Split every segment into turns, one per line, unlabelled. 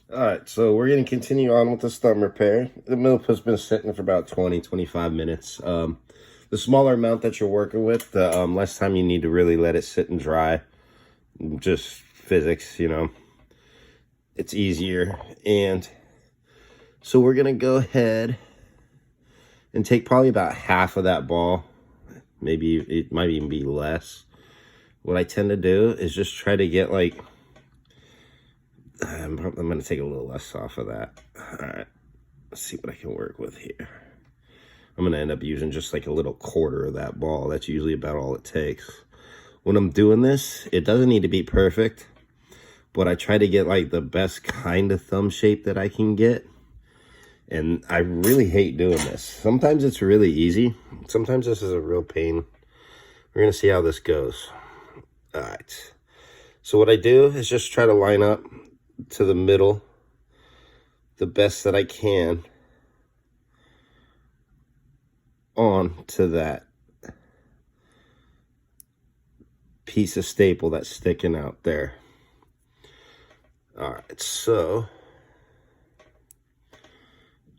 Alright, so we're going to continue on with this thumb repair. The milliput's been sitting for about 20-25 minutes. The smaller amount that you're working with, the less time you need to really let it sit and dry. Just physics, you know. It's easier. And so we're going to go ahead and take probably about half of that ball. Maybe it might even be less. What I tend to do is just try to get like... I'm going to take a little less off of that. All right, let's see what I can work with here. I'm going to end up using just like a little quarter of that ball. That's usually about all it takes. When I'm doing this, it doesn't need to be perfect, but I try to get like the best kind of thumb shape that I can get. And I really hate doing this. Sometimes it's really easy. Sometimes this is a real pain. We're going to see how this goes. All right. So what I do is just try to line up to the middle the best that I can on to that piece of staple that's sticking out there. All right, so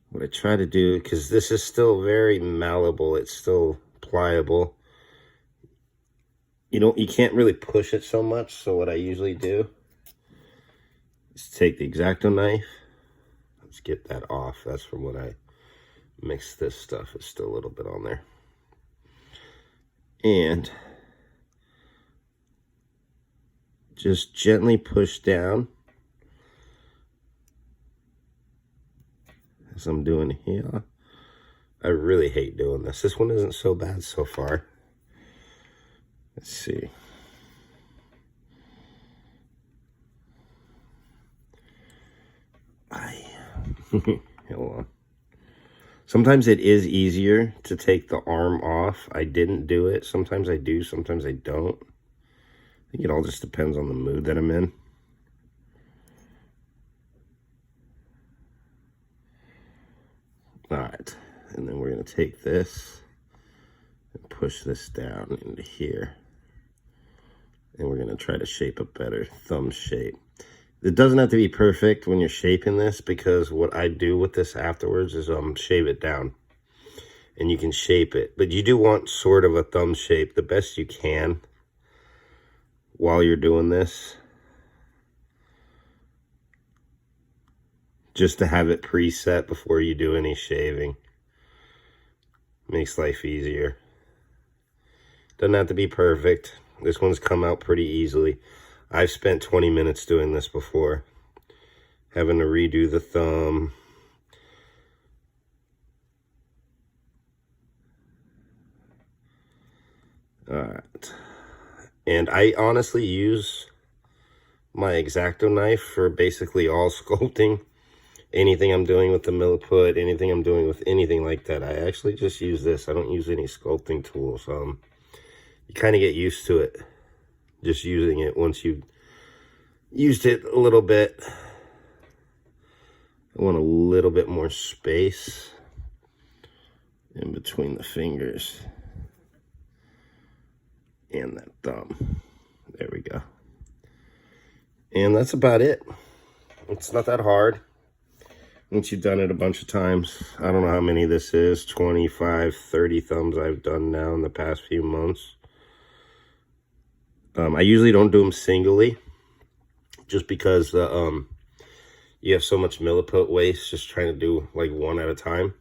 what I try to do, because this is still very malleable, it's still pliable, you can't really push it so much. So what I usually do is take the X-Acto knife. Let's get that off. That's from when I mixed this stuff. It's still a little bit on there. And just gently push down as I'm doing here. I really hate doing this. This one isn't so bad so far. Let's see. Hold on. Sometimes it is easier to take the arm off. I didn't do it. Sometimes I do, sometimes I don't. I think it all just depends on the mood that I'm in. All right, and then we're going to take this and push this down into here. And we're going to try to shape a better thumb shape. It doesn't have to be perfect when you're shaping this, because what I do with this afterwards is shave it down. And you can shape it. But you do want sort of a thumb shape the best you can while you're doing this. Just to have it preset before you do any shaving. Makes life easier. Doesn't have to be perfect. This one's come out pretty easily. I've spent 20 minutes doing this before. Having to redo the thumb. Alright. And I honestly use my X-Acto knife for basically all sculpting. Anything I'm doing with the milliput, anything I'm doing with anything like that, I actually just use this. I don't use any sculpting tools. You kind of get used to it. Just using it once you've used it a little bit. I want a little bit more space in between the fingers and that thumb. There we go. And that's about it. It's not that hard. Once you've done it a bunch of times, I don't know how many this is, 25, 30 thumbs I've done now in the past few months. I usually don't do them singly, just because you have so much milliput waste just trying to do like one at a time.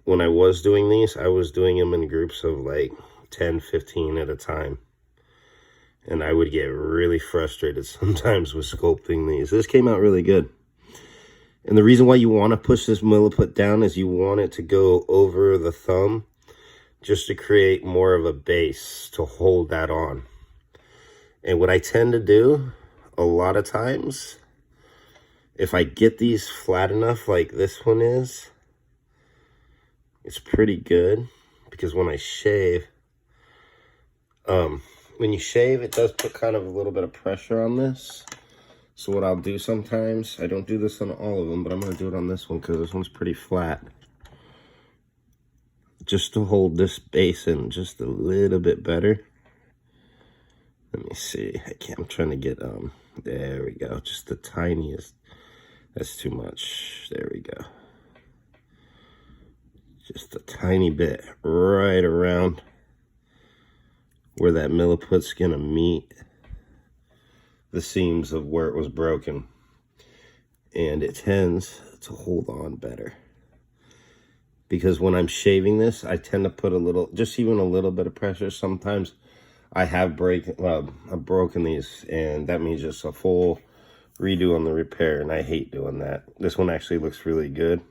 When I was doing these, I was doing them in groups of like 10, 15 at a time. And I would get really frustrated sometimes with sculpting these. This came out really good. And the reason why you want to push this milliput down is you want it to go over the thumb just to create more of a base to hold that on. And what I tend to do a lot of times, if I get these flat enough like this one is, it's pretty good. Because when I shave, when you shave, it does put kind of a little bit of pressure on this. So what I'll do sometimes, I don't do this on all of them, but I'm going to do it on this one because this one's pretty flat. Just to hold this base in just a little bit better. Let me see. I'm trying to get, there we go. Just the tiniest That's too much. There we go. Just a tiny bit right around where that milliput's gonna meet the seams of where it was broken. And it tends to hold on better. Because when I'm shaving this, I tend to put a little, just even a little bit of pressure. Sometimes I have I've broken these, and that means just a full redo on the repair, and I hate doing that. This one actually looks really good,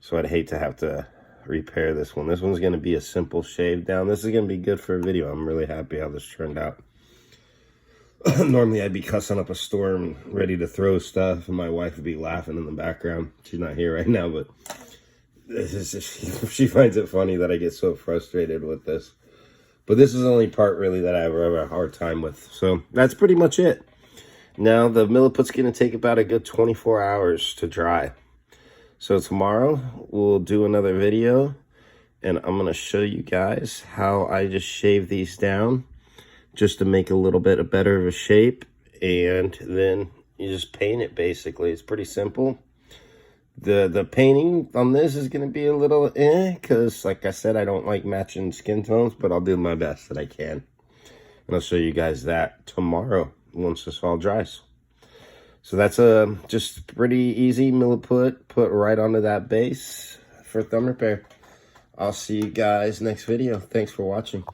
so I'd hate to have to repair this one. This one's going to be a simple shave down. This is going to be good for a video. I'm really happy how this turned out. Normally I'd be cussing up a storm, ready to throw stuff, and my wife would be laughing in the background. She's not here right now, but this is just, she finds it funny that I get so frustrated with this. But this is the only part really that I have a hard time with. So that's pretty much it. Now the milliput's going to take about a good 24 hours to dry. So tomorrow we'll do another video, and I'm going to show you guys how I just shave these down just to make a little bit better of a shape, and then you just paint it basically. It's pretty simple. The painting on this is going to be a little because like I said, I don't like matching skin tones, but I'll do my best that I can. And I'll show you guys that tomorrow once this all dries. So that's just pretty easy milliput, put right onto that base for thumb repair. I'll see you guys next video. Thanks for watching.